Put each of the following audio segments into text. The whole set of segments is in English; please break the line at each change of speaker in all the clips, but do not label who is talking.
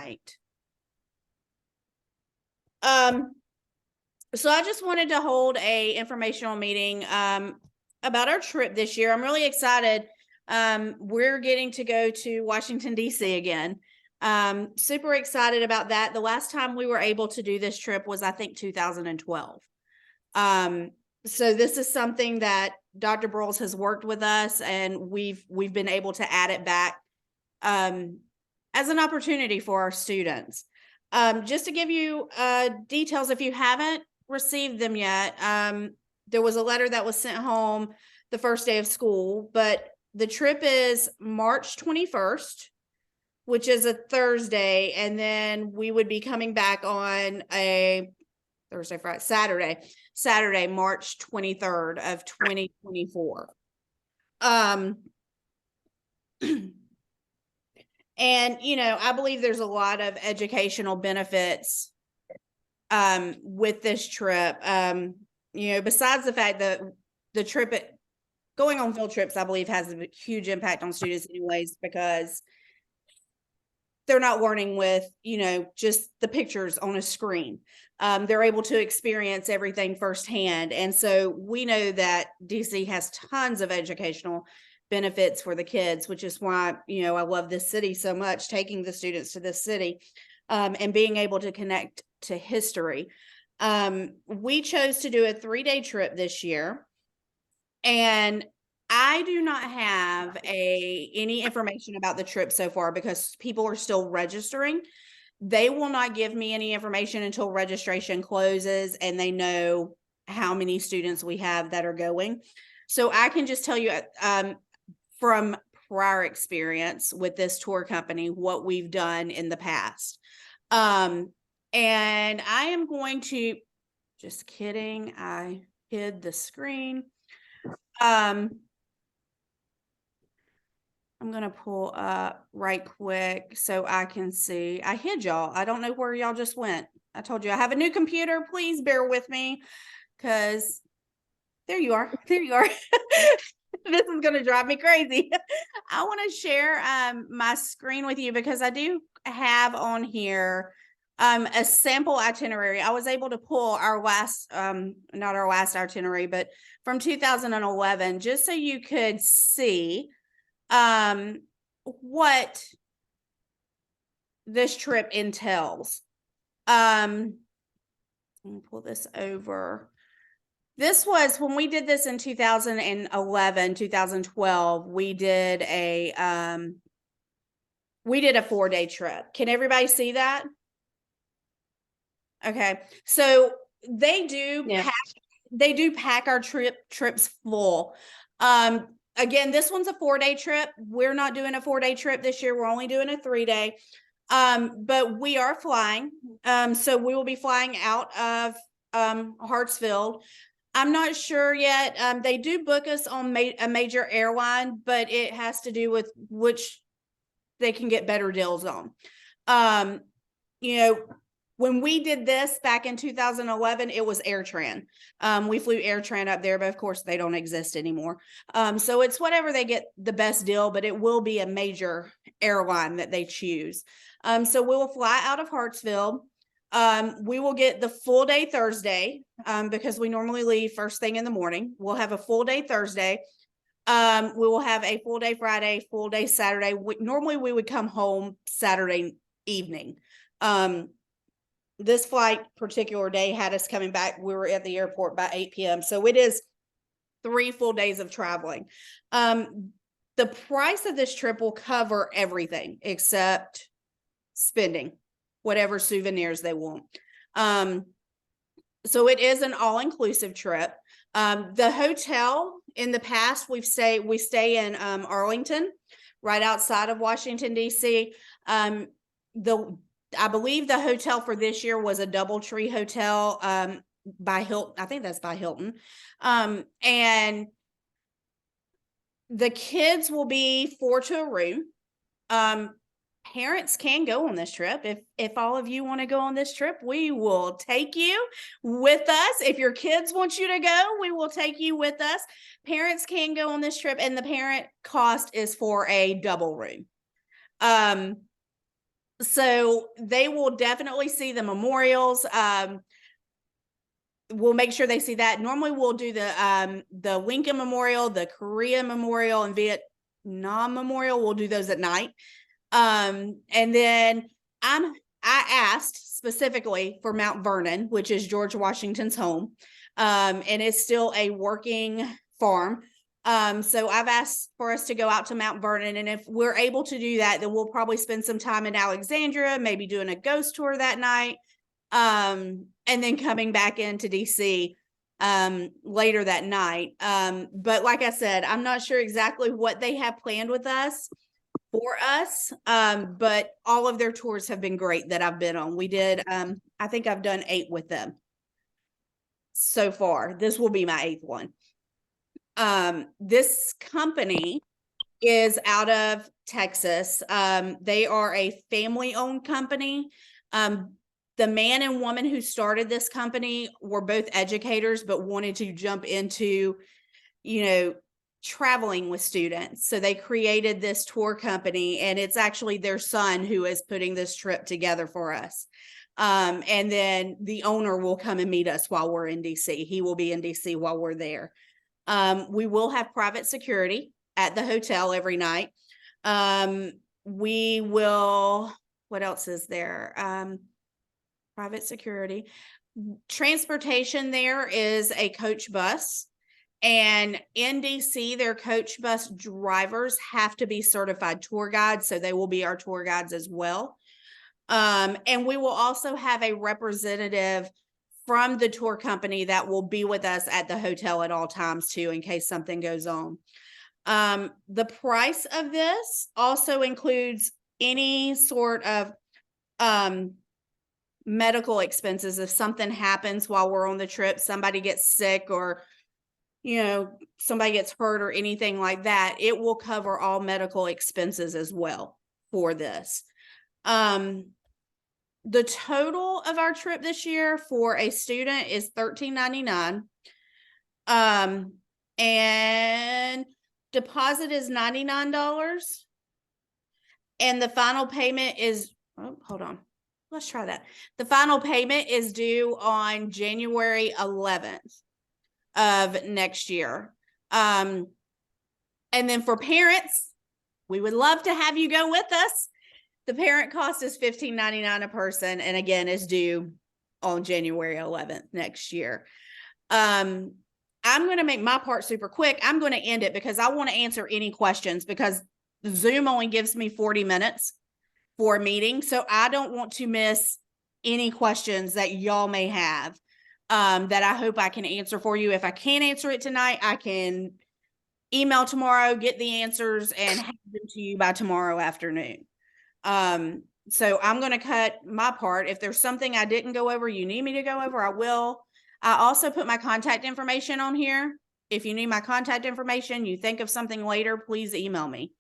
night. So I just wanted to hold a informational meeting about our trip this year. I'm really excited. We're getting to go to Washington, D.C. again. Super excited about that. The last time we were able to do this trip was, I think, 2012. So this is something that Dr. Broyles has worked with us, and we've been able to add it back as an opportunity for our students. Just to give you details, if you haven't received them yet, there was a letter that was sent home the first day of school, but the trip is March 21st, which is a Thursday, and then we would be coming back on a Thursday, Friday, Saturday, March 23rd of 2024. And, I believe there's a lot of educational benefits with this trip. Besides the fact that the trip, going on field trips, I believe, has a huge impact on students anyways, because they're not learning with, just the pictures on a screen. They're able to experience everything firsthand. And so we know that DC has tons of educational benefits for the kids, which is why, I love this city so much, taking the students to this city and being able to connect to history. We chose to do a 3-day trip this year, and I do not have any information about the trip so far because people are still registering. They will not give me any information until registration closes and they know how many students we have that are going. So I can just tell you from prior experience with this tour company, what we've done in the past. And I am going to, just kidding, I hid the screen. I'm going to pull up right quick so I can see. I hid y'all. I don't know where y'all just went. I told you I have a new computer. Please bear with me, because there you are. There you are. This is going to drive me crazy. I want to share my screen with you because I do have on here a sample itinerary. I was able to pull our last, not our last itinerary, but from 2011, just so you could see what this trip entails. Let me pull this over. This was when we did this in 2011, 2012, we did a 4-day trip. Can everybody see that? Okay. So they do pack our trips full. Again, this one's a 4-day trip. We're not doing a 4-day trip this year. We're only doing a 3-day. But we are flying. So we will be flying out of Hartsfield. I'm not sure yet. They do book us on a major airline, but it has to do with which they can get better deals on. When we did this back in 2011, it was AirTran. We flew AirTran up there, but of course they don't exist anymore. So it's whatever they get the best deal, but it will be a major airline that they choose. So we will fly out of Hartsfield. We will get the full day Thursday because we normally leave first thing in the morning. We'll have a full day Thursday. We will have a full day Friday, full day Saturday. Normally we would come home Saturday evening. This flight particular day had us coming back. We were at the airport by 8 p.m. So it is 3 full days of traveling. The price of this trip will cover everything except spending whatever souvenirs they want. So it is an all-inclusive trip. The hotel in the past, we stay in Arlington, right outside of Washington, D.C. I believe the hotel for this year was a DoubleTree hotel by Hilton. I think that's by Hilton. And the kids will be 4 to a room. Parents can go on this trip. If all of you want to go on this trip, we will take you with us. If your kids want you to go, we will take you with us. Parents can go on this trip, and the parent cost is for a double room. So they will definitely see the memorials. We'll make sure they see that. Normally we'll do the Lincoln Memorial, the Korea Memorial, and Vietnam Memorial. We'll do those at night. And then I asked specifically for Mount Vernon, which is George Washington's home. And it's still a working farm. So I've asked for us to go out to Mount Vernon, and if we're able to do that, then we'll probably spend some time in Alexandria, maybe doing a ghost tour that night. And then coming back into DC later that night. But like I said, I'm not sure exactly what they have planned with us for us. But all of their tours have been great that I've been on. We did I think I've done 8 with them so far. This will be my 8th one. This company is out of Texas. They are a family-owned company. The man and woman who started this company were both educators, but wanted to jump into, traveling with students. So they created this tour company, and it's actually their son who is putting this trip together for us. And then the owner will come and meet us while we're in DC. He will be in DC while we're there. We will have private security at the hotel every night. We will, what else is there? Private security. Transportation there is a coach bus. And in DC, their coach bus drivers have to be certified tour guides. So they will be our tour guides as well. And we will also have a representative from the tour company that will be with us at the hotel at all times too, in case something goes on. The price of this also includes any sort of medical expenses. If something happens while we're on the trip, somebody gets sick or, somebody gets hurt or anything like that, it will cover all medical expenses as well for this. The total of our trip this year for a student is $13.99. And deposit is $99. And the final payment is, hold on. Let's try that. The final payment is due on January 11th of next year. And then for parents, we would love to have you go with us. The parent cost is $15.99 a person, and again, is due on January 11th next year. I'm going to make my part super quick. I'm going to end it because I want to answer any questions, because Zoom only gives me 40 minutes for a meeting. So I don't want to miss any questions that y'all may have that I hope I can answer for you. If I can't answer it tonight, I can email tomorrow, get the answers, and have them to you by tomorrow afternoon. So I'm going to cut my part. If there's something I didn't go over, you need me to go over, I will. I also put my contact information on here. If you need my contact information, you think of something later, please email me.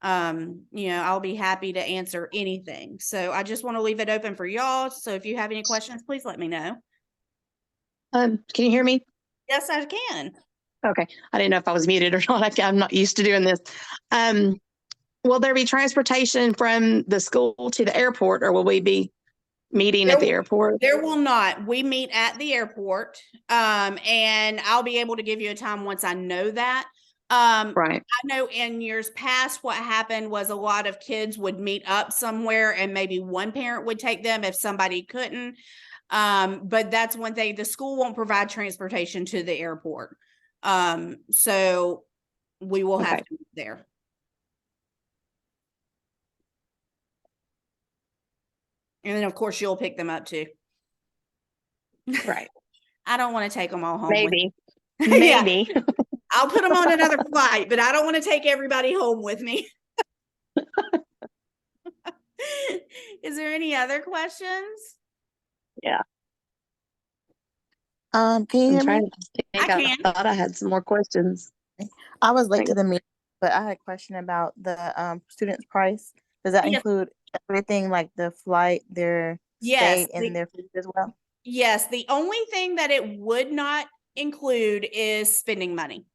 I'll be happy to answer anything. So I just want to leave it open for y'all. So if you have any questions, please let me know.
Can you hear me?
Yes, I can.
Okay. I didn't know if I was muted or not. I'm not used to doing this. Will there be transportation from the school to the airport, or will we be meeting at the airport?
There will not. We meet at the airport. And I'll be able to give you a time once I know that.
Right.
I know in years past, what happened was a lot of kids would meet up somewhere and maybe one parent would take them if somebody couldn't. But that's one thing. The school won't provide transportation to the airport. So we will have to be there. And then, of course, you'll pick them up too.
Right.
I don't want to take them all home.
Maybe. Maybe.
Yeah. I'll put them on another flight, but I don't want to take everybody home with me. Is there any other questions?
Yeah.
Can you hear me?
I can.
I thought I had some more questions.
I was late to the meeting, but I had a question about the student's price. Does that include everything, like the flight, their stay, and their food as well?
Yes. The only thing that it would not include is spending money.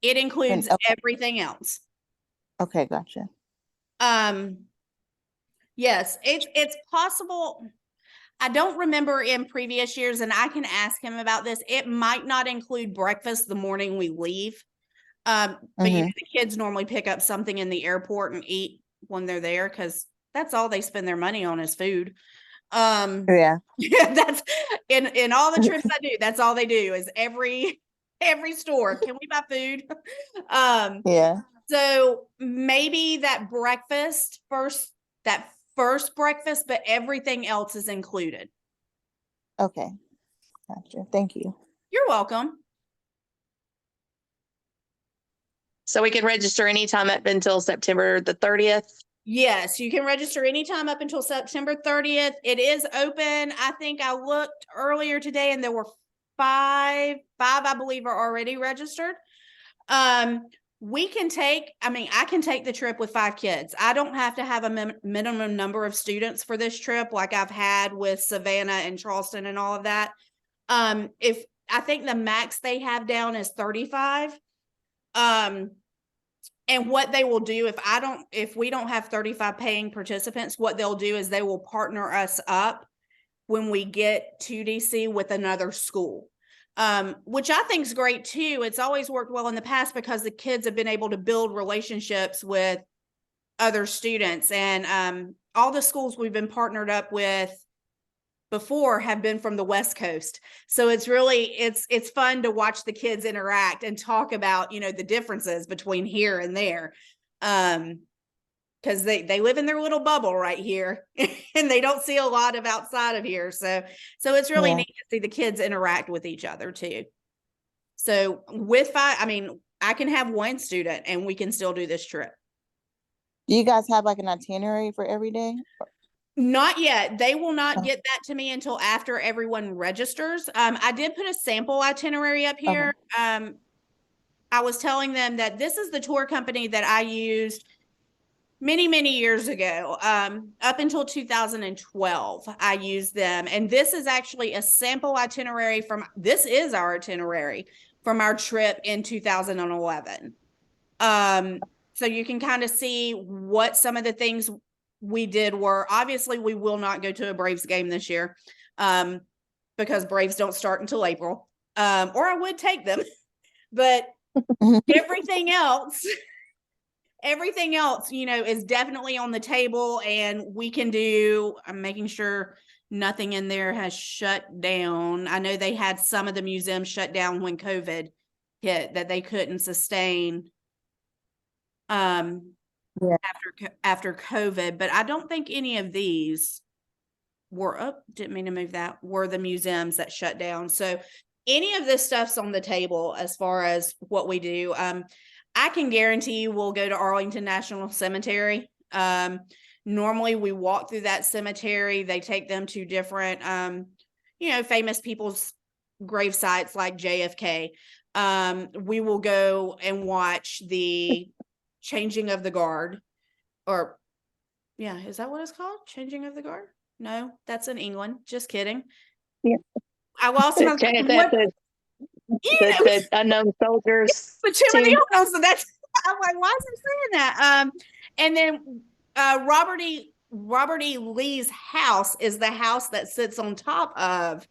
It includes everything else.
Okay, gotcha.
Yes, it's possible. I don't remember in previous years, and I can ask him about this. It might not include breakfast the morning we leave. But you know, the kids normally pick up something in the airport and eat when they're there because that's all they spend their money on is food.
Yeah.
That's in all the trips I do, that's all they do is every store. Can we buy food?
Yeah.
So maybe that first breakfast, but everything else is included.
Okay. Gotcha. Thank you.
You're welcome.
So we can register anytime up until September the 30th.
Yes, you can register anytime up until September 30th. It is open. I think I looked earlier today and there were five, I believe, are already registered. I can take the trip with 5 kids. I don't have to have a minimum number of students for this trip like I've had with Savannah and Charleston and all of that. If I think the max they have down is 35. And what they will do if we don't have 35 paying participants, what they'll do is they will partner us up when we get to DC with another school, which I think is great too. It's always worked well in the past because the kids have been able to build relationships with other students, and all the schools we've been partnered up with before have been from the West Coast. So it's fun to watch the kids interact and talk about, the differences between here and there. Because they live in their little bubble right here and they don't see a lot of outside of here. So it's really neat to see the kids interact with each other too. So with 5, I can have 1 student and we can still do this trip.
Do you guys have like an itinerary for every day?
Not yet. They will not get that to me until after everyone registers. I did put a sample itinerary up here. I was telling them that this is the tour company that I used many, many years ago. Up until 2012, I used them. And this is actually a sample itinerary this is our itinerary from our trip in 2011. So you can kind of see what some of the things we did were. Obviously we will not go to a Braves game this year, because Braves don't start until April, or I would take them, but everything else, is definitely on the table and we can do. I'm making sure nothing in there has shut down. I know they had some of the museums shut down when COVID hit, that they couldn't sustain after COVID, but I don't think any of these were didn't mean to move that, were the museums that shut down. So any of this stuff's on the table as far as what we do. I can guarantee you we'll go to Arlington National Cemetery. Normally we walk through that cemetery. They take them to different, famous people's grave sites like JFK. We will go and watch the changing of the guard, is that what it's called? Changing of the guard? No, that's in England. Just kidding.
Yeah.
I lost my
the unknown soldiers.
But Timothy Holmes, so that's, I'm like, why is he saying that? And then Robert E. Lee's house is the house that sits on top of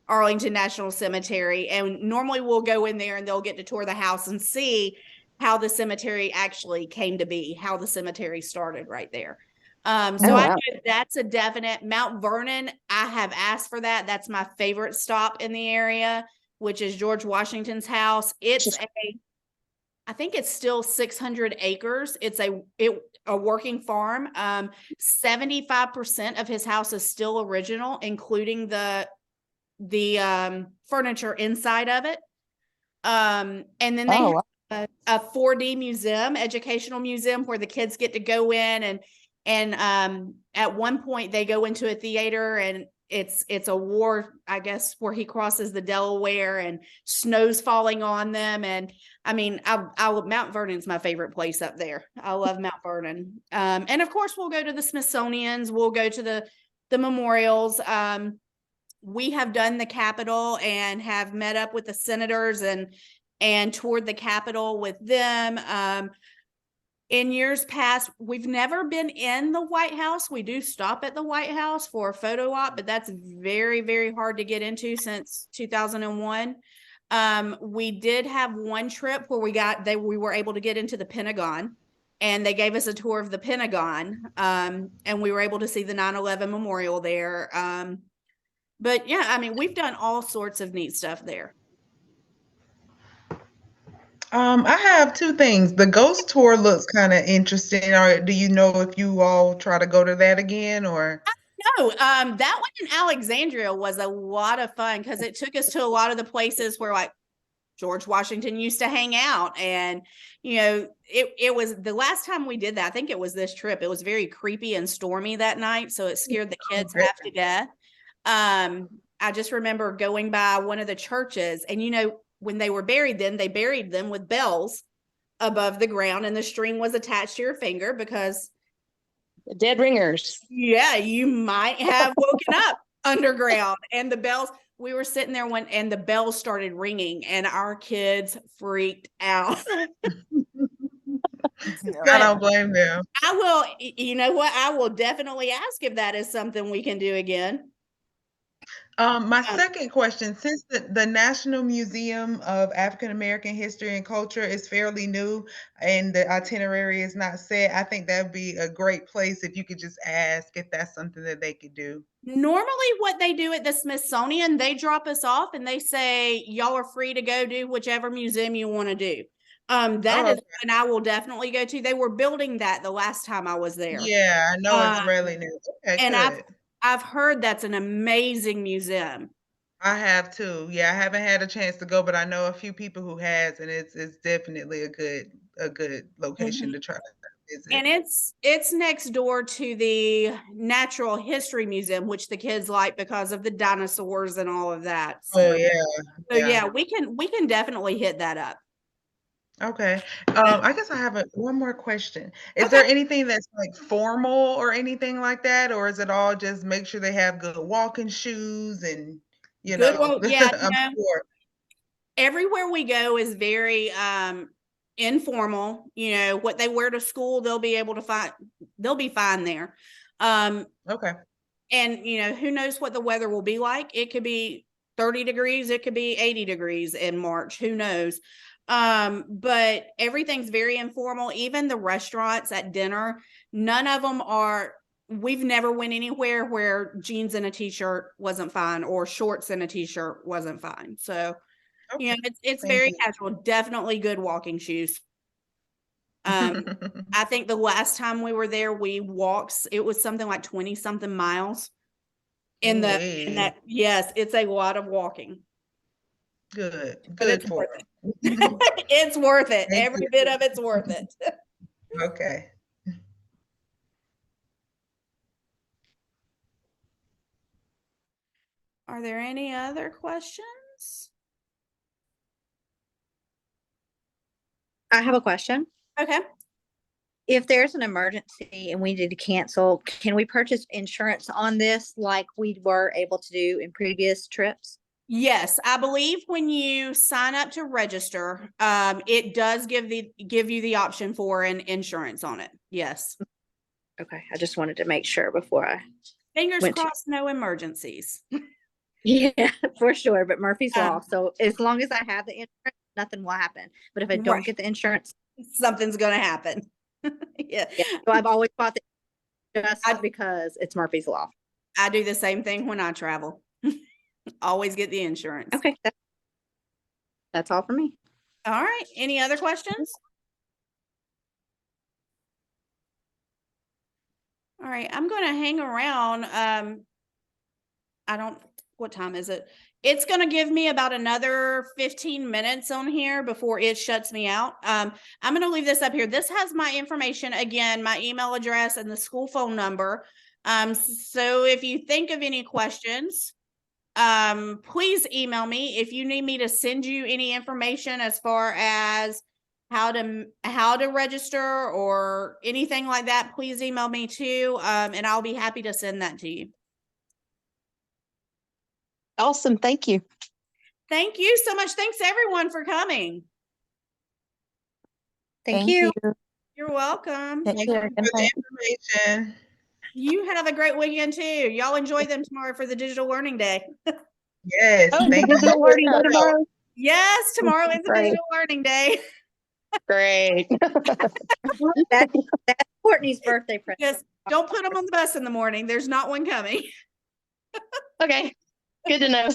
Arlington National Cemetery. And normally we'll go in there and they'll get to tour the house and see how the cemetery actually came to be, how the cemetery started right there. I know that's a definite. Mount Vernon, I have asked for that. That's my favorite stop in the area, which is George Washington's house. I think it's still 600 acres. It's a working farm. 75% of his house is still original, including the furniture inside of it. And then they have a 4D museum, educational museum, where the kids get to go in and at one point they go into a theater and it's a war, I guess, where he crosses the Delaware and snow's falling on them. And Mount Vernon's my favorite place up there. I love Mount Vernon. And of course we'll go to the Smithsonian's, we'll go to the memorials. We have done the Capitol and have met up with the senators and toured the Capitol with them. In years past, we've never been in the White House. We do stop at the White House for a photo op, but that's very, very hard to get into since 2001. We did have one trip where we were able to get into the Pentagon, and they gave us a tour of the Pentagon. And we were able to see the 9/11 memorial there. But yeah, I mean, we've done all sorts of neat stuff there.
I have two things. The ghost tour looks kind of interesting. Or do you know if you all try to go to that again or?
No, that one in Alexandria was a lot of fun because it took us to a lot of the places where like George Washington used to hang out. And, it was the last time we did that. I think it was this trip. It was very creepy and stormy that night. So it scared the kids half to death. I just remember going by one of the churches and, when they were buried, then they buried them with bells above the ground and the string was attached to your finger because
The dead ringers.
yeah, you might have woken up underground and the bells, we were sitting there and the bells started ringing and our kids freaked out.
I don't blame them.
I will, you know what? I will definitely ask if that is something we can do again.
My second question, since the National Museum of African American History and Culture is fairly new and the itinerary is not set, I think that'd be a great place if you could just ask if that's something that they could do.
Normally what they do at the Smithsonian, they drop us off and they say, y'all are free to go do whichever museum you want to do. That is one I will definitely go to. They were building that the last time I was there.
Yeah, I know it's really new. Okay,
and
good.
I've heard that's an amazing museum.
I have too. Yeah, I haven't had a chance to go, but I know a few people who has, and it's definitely a good location to try to visit.
And it's next door to the Natural History Museum, which the kids like because of the dinosaurs and all of that. So,
Oh yeah.
So yeah, we can definitely hit that up.
Okay. I guess I have one more question. Is there anything that's like formal or anything like that, or is it all just make sure they have good walking shoes and
Yeah,
I'm sure.
Everywhere we go is very informal. What they wear to school, they'll be fine there.
Okay.
And who knows what the weather will be like? It could be 30 degrees, it could be 80 degrees in March, who knows? But everything's very informal. Even the restaurants at dinner, none of them we've never went anywhere where jeans and a t-shirt wasn't fine or shorts and a t-shirt wasn't fine. So,
Okay.
it's very casual, definitely good walking shoes. I think the last time we were there, we walked, it was something like 20 something miles yes, it's a lot of walking.
Good
It's
for
worth it. It's worth it. Every bit of it's worth it.
Okay.
Are there any other questions?
I have a question.
Okay.
If there's an emergency and we need to cancel, can we purchase insurance on this like we were able to do in previous trips?
Yes, I believe when you sign up to register, it does give you the option for an insurance on it. Yes.
Okay, I just wanted to make sure before I.
Fingers crossed, no emergencies.
Yeah, for sure. But Murphy's Law. So as long as I have the insurance, nothing will happen. But if I don't get the insurance,
something's going to happen. Yeah.
So I've always bought just because it's Murphy's Law.
I do the same thing when I travel. Always get the insurance.
Okay. That's all for me.
All right. Any other questions? All right. I'm going to hang around. What time is it? It's going to give me about another 15 minutes on here before it shuts me out. I'm going to leave this up here. This has my information again, my email address and the school phone number. So if you think of any questions, please email me. If you need me to send you any information as far as how to register or anything like that, please email me too. And I'll be happy to send that to you.
Awesome. Thank you.
Thank you so much. Thanks everyone for coming.
Thank you.
You're welcome.
Take
Thank you
care.
for
Good
the
night.
information.
You have a great weekend too. Y'all enjoy them tomorrow for the digital learning day.
Yes,
Oh,
thank you.
digital learning day tomorrow.
Yes, tomorrow is a
Great.
digital learning day.
Great.
That's Courtney's birthday present.
Just don't put them on the bus in the morning. There's not one coming.
Okay. Good to know.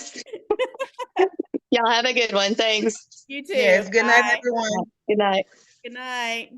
Y'all have a good one. Thanks.
You too.
Yes, good night,
Bye.
everyone.
Good night.
Good night.